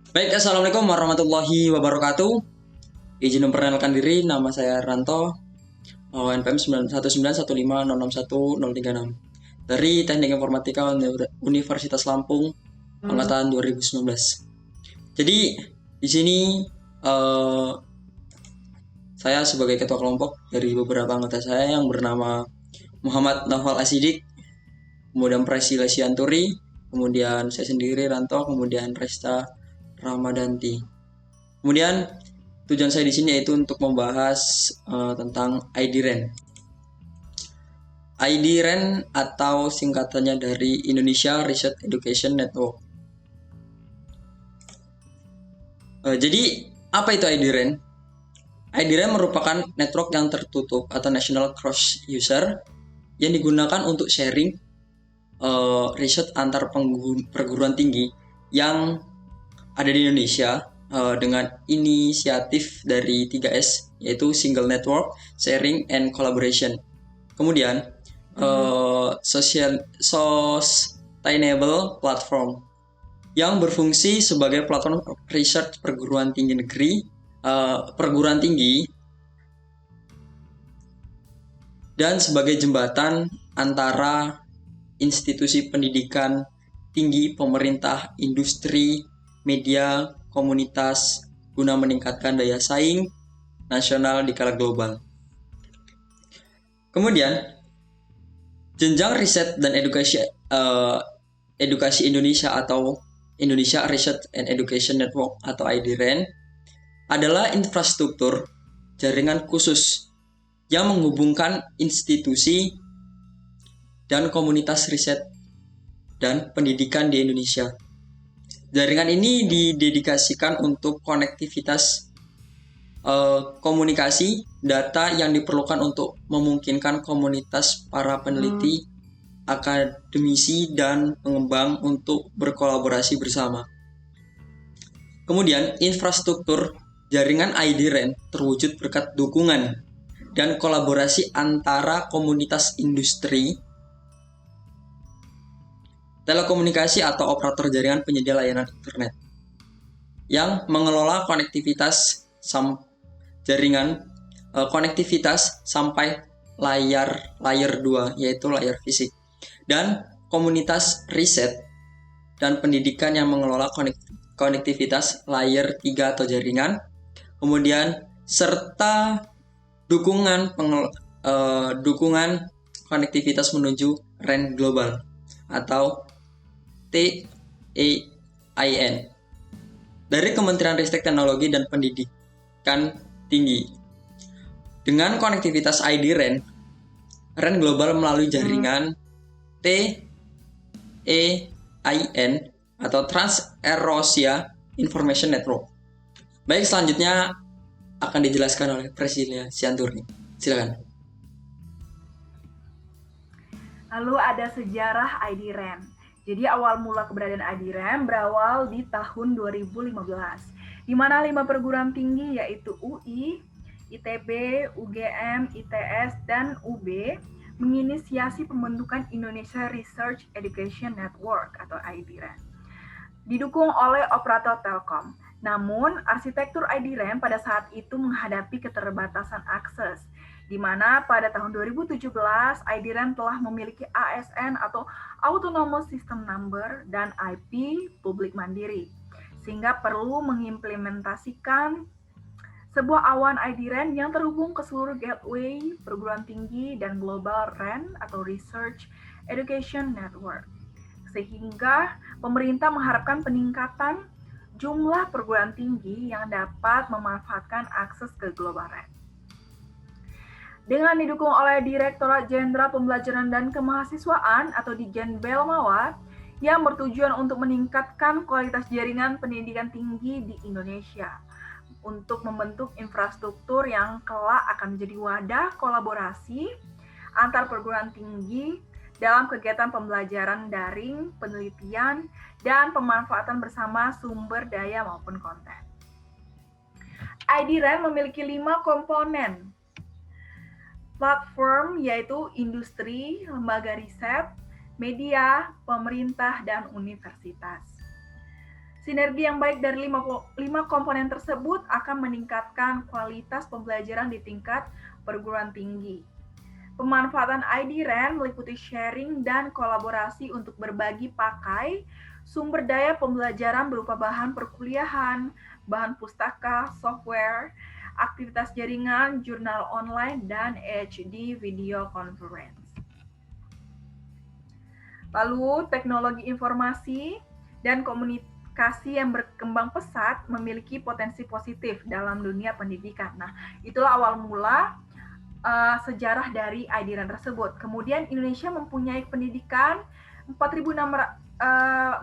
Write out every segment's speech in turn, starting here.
Baik, Assalamualaikum warahmatullahi wabarakatuh. Izin memperkenalkan diri, nama saya Ranto, NPM 91915061036 dari Teknik Informatika Universitas Lampung, angkatan 2019. Jadi, di sini saya sebagai ketua kelompok dari beberapa anggota saya yang bernama Muhammad Naufal Asidik, kemudian Presila Sianturi, kemudian saya sendiri Ranto, kemudian Resta Ramadanti. Kemudian tujuan saya di sini yaitu untuk membahas tentang IDRAN. IDRAN atau singkatannya dari Indonesia Research Education Network. Jadi apa itu IDRAN? IDRAN merupakan network yang tertutup atau National Cross User yang digunakan untuk sharing riset antar perguruan tinggi yang ada di Indonesia dengan inisiatif dari 3S, yaitu Single Network, Sharing, and Collaboration. Kemudian Sustainable Platform yang berfungsi sebagai platform research perguruan tinggi negeri, perguruan tinggi, dan sebagai jembatan antara institusi pendidikan tinggi, pemerintah, industri, media, komunitas, guna meningkatkan daya saing nasional di skala global. Kemudian, jenjang riset dan edukasi Indonesia atau Indonesia Research and Education Network atau IDRAN adalah infrastruktur jaringan khusus yang menghubungkan institusi dan komunitas riset dan pendidikan di Indonesia. Jaringan ini didedikasikan untuk konektivitas komunikasi data yang diperlukan untuk memungkinkan komunitas para peneliti, akademisi, dan pengembang untuk berkolaborasi bersama. Kemudian, infrastruktur jaringan IDRAN terwujud berkat dukungan dan kolaborasi antara komunitas industri, telekomunikasi atau operator jaringan penyedia layanan internet yang mengelola konektivitas jaringan konektivitas sampai layar 2, yaitu layar fisik, dan komunitas riset dan pendidikan yang mengelola konektivitas layer 3 atau jaringan, kemudian serta dukungan konektivitas menuju RAN global atau TAIN dari Kementerian Ristek Teknologi dan Pendidikan Tinggi. Dengan konektivitas IDRAN, RAN global melalui jaringan TAIN atau Trans-Eurasia Information Network. Baik, selanjutnya akan dijelaskan oleh Presila Sianturi. Silakan. Lalu ada sejarah IDRAN. Jadi awal mula keberadaan IDRAN berawal di tahun 2015, di mana 5 perguruan tinggi yaitu UI, ITB, UGM, ITS, dan UB menginisiasi pembentukan Indonesia Research Education Network atau IDRAN, didukung oleh operator Telkom. Namun, arsitektur IDRAN pada saat itu menghadapi keterbatasan akses, di mana pada tahun 2017 IDRAN telah memiliki ASN atau Autonomous System Number dan IP publik mandiri, sehingga perlu mengimplementasikan sebuah awan IDRAN yang terhubung ke seluruh gateway perguruan tinggi dan global RAN atau Research Education Network, sehingga pemerintah mengharapkan peningkatan jumlah perguruan tinggi yang dapat memanfaatkan akses ke global RAN. Dengan didukung oleh Direktorat Jenderal Pembelajaran dan Kemahasiswaan atau Dijen.Bel Mawat yang bertujuan untuk meningkatkan kualitas jaringan pendidikan tinggi di Indonesia untuk membentuk infrastruktur yang kelak akan menjadi wadah kolaborasi antar perguruan tinggi dalam kegiatan pembelajaran daring, penelitian, dan pemanfaatan bersama sumber daya maupun konten. IDRAN memiliki 5 komponen platform, yaitu industri, lembaga riset, media, pemerintah, dan universitas. Sinergi yang baik dari lima komponen tersebut akan meningkatkan kualitas pembelajaran di tingkat perguruan tinggi. Pemanfaatan IDRAN meliputi sharing dan kolaborasi untuk berbagi pakai sumber daya pembelajaran berupa bahan perkuliahan, bahan pustaka, software, aktivitas jaringan, jurnal online, dan HD video conference. Lalu, teknologi informasi dan komunikasi yang berkembang pesat memiliki potensi positif dalam dunia pendidikan. Nah, itulah awal mula sejarah dari IDRAN tersebut. Kemudian Indonesia mempunyai pendidikan 4.600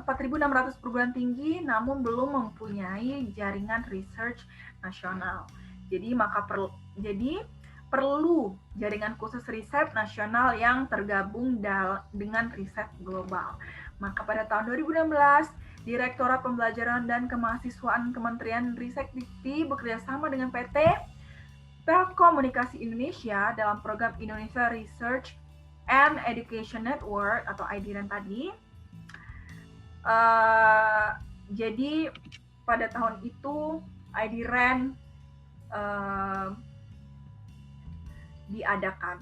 perguruan tinggi, namun belum mempunyai jaringan research nasional. Jadi perlu jaringan khusus riset nasional yang tergabung dengan riset global. Maka pada tahun 2016, Direktorat Pembelajaran dan Kemahasiswaan Kementerian Ristek-Dikti bekerjasama dengan PT Telekomunikasi Indonesia dalam program Indonesia Research and Education Network atau IDRAN tadi. Jadi pada tahun itu IDRAN diadakan.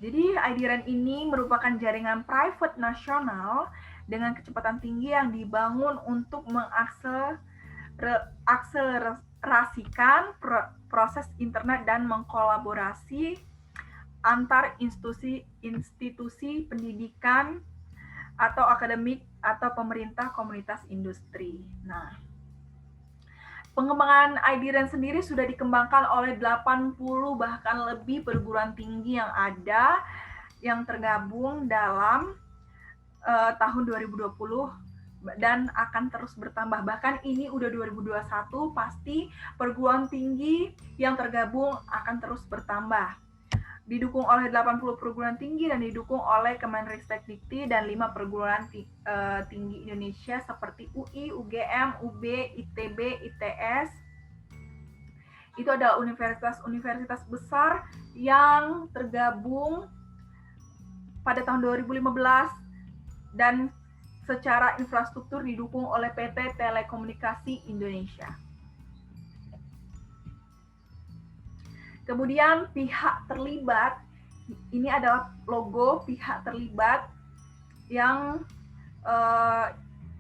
Jadi IDRAN ini merupakan jaringan private nasional dengan kecepatan tinggi yang dibangun untuk mengakselerasikan proses internet dan mengkolaborasi antar institusi pendidikan atau akademik atau pemerintah komunitas industri. Nah, pengembangan IDRAN sendiri sudah dikembangkan oleh 80 bahkan lebih perguruan tinggi yang ada yang tergabung dalam tahun 2020 dan akan terus bertambah. Bahkan ini udah 2021, pasti perguruan tinggi yang tergabung akan terus bertambah. Didukung oleh 80 perguruan tinggi dan didukung oleh Kemenristek-Dikti dan 5 perguruan tinggi Indonesia seperti UI, UGM, UB, ITB, ITS. Itu adalah universitas-universitas besar yang tergabung pada tahun 2015 dan secara infrastruktur didukung oleh PT Telekomunikasi Indonesia. Kemudian pihak terlibat, ini adalah logo pihak terlibat yang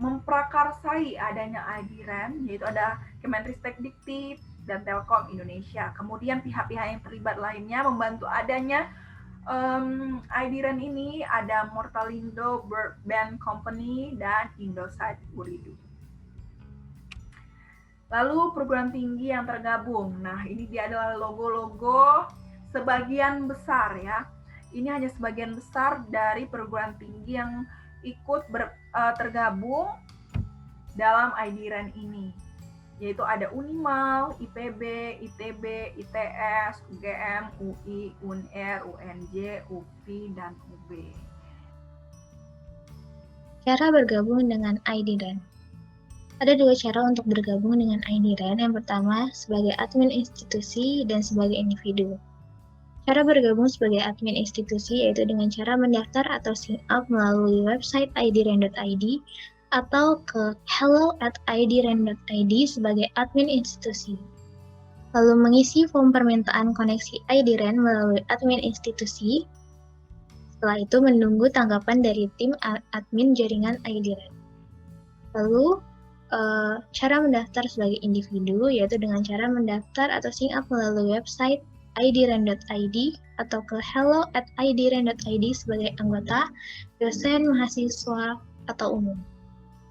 memprakarsai adanya IDRAN, yaitu ada Kemenristek-Dikti dan Telkom Indonesia. Kemudian pihak-pihak yang terlibat lainnya membantu adanya IDRAN ini ada Mortalindo Broadband Company dan Indosat Ooredoo. Lalu perguruan tinggi yang tergabung. Nah, ini dia adalah logo-logo sebagian besar ya. Ini hanya sebagian besar dari perguruan tinggi yang ikut tergabung dalam IDRAN ini. Yaitu ada Unimal, IPB, ITB, ITS, UGM, UI, UNR, UNJ, UPI, dan UB. Cara bergabung dengan IDRAN. Ada 2 cara untuk bergabung dengan IDRAN. Yang pertama, sebagai admin institusi dan sebagai individu. Cara bergabung sebagai admin institusi yaitu dengan cara mendaftar atau sign up melalui website idran.id atau ke hello@idran.id sebagai admin institusi. Lalu mengisi form permintaan koneksi IDRAN melalui admin institusi. Setelah itu menunggu tanggapan dari tim admin jaringan IDRAN. Lalu cara mendaftar sebagai individu yaitu dengan cara mendaftar atau sign up melalui website idran.id atau ke hello@idran.id sebagai anggota, dosen, mahasiswa, atau umum.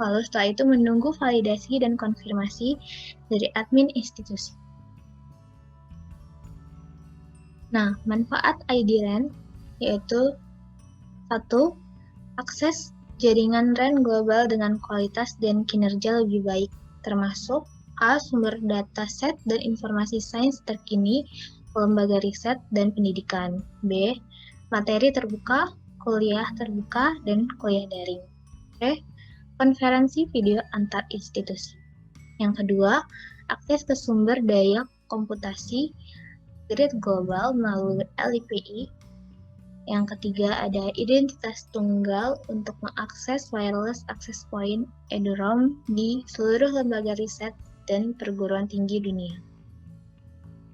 Lalu setelah itu menunggu validasi dan konfirmasi dari admin institusi. Nah, manfaat IDRAN yaitu 1. Akses jaringan RAN global dengan kualitas dan kinerja lebih baik, termasuk A. Sumber data set dan informasi sains terkini, lembaga riset dan pendidikan. B. Materi terbuka, kuliah terbuka, dan kuliah daring. C. Konferensi video antar institusi. Yang kedua, akses ke sumber daya komputasi grid global melalui LIPI. Yang ketiga ada identitas tunggal untuk mengakses wireless access point eduroam di seluruh lembaga riset dan perguruan tinggi dunia.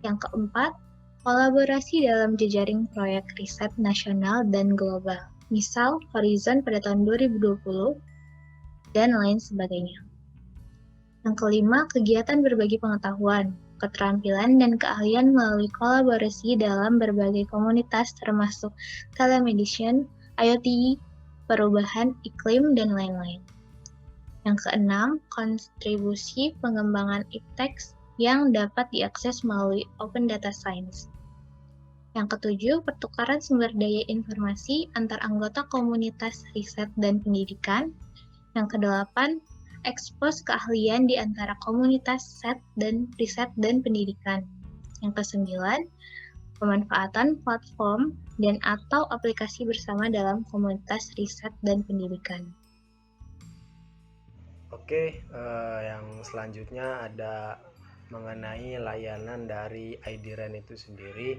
Yang keempat, kolaborasi dalam jejaring proyek riset nasional dan global, misal Horizon pada tahun 2020 dan lain sebagainya. Yang kelima, kegiatan berbagi pengetahuan, keterampilan, dan keahlian melalui kolaborasi dalam berbagai komunitas termasuk telemedicine, IoT, perubahan iklim, dan lain-lain. Yang keenam, kontribusi pengembangan iptex yang dapat diakses melalui Open Data Science. Yang ketujuh, pertukaran sumber daya informasi antar anggota komunitas riset dan pendidikan. Yang kedelapan, ekspos keahlian di antara komunitas riset dan pendidikan. Yang kesembilan, pemanfaatan platform dan atau aplikasi bersama dalam komunitas riset dan pendidikan. Oke, yang selanjutnya ada mengenai layanan dari IDRAN itu sendiri.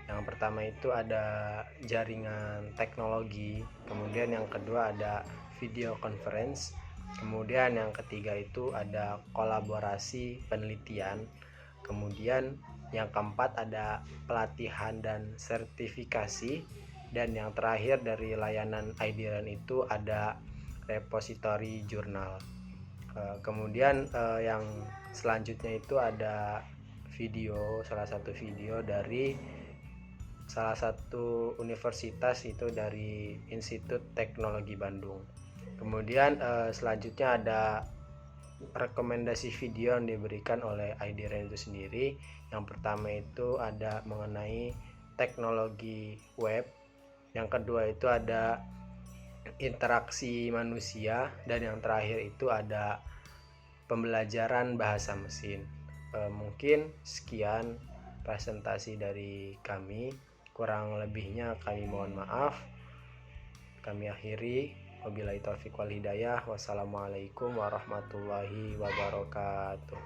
Yang pertama itu ada jaringan teknologi, kemudian yang kedua ada video conference, kemudian yang ketiga itu ada kolaborasi penelitian, kemudian yang keempat ada pelatihan dan sertifikasi, dan yang terakhir dari layanan IDRAN itu ada repositori jurnal. Kemudian yang selanjutnya itu ada salah satu video dari salah satu universitas, itu dari Institut Teknologi Bandung. Kemudian selanjutnya ada rekomendasi video yang diberikan oleh IDRAN itu sendiri. Yang pertama itu ada mengenai teknologi web, yang kedua itu ada interaksi manusia, dan yang terakhir itu ada pembelajaran bahasa mesin. Mungkin sekian presentasi dari kami, kurang lebihnya kami mohon maaf. Kami akhiri, wabillahi taufiq wal hidayah. Wassalamualaikum warahmatullahi wabarakatuh.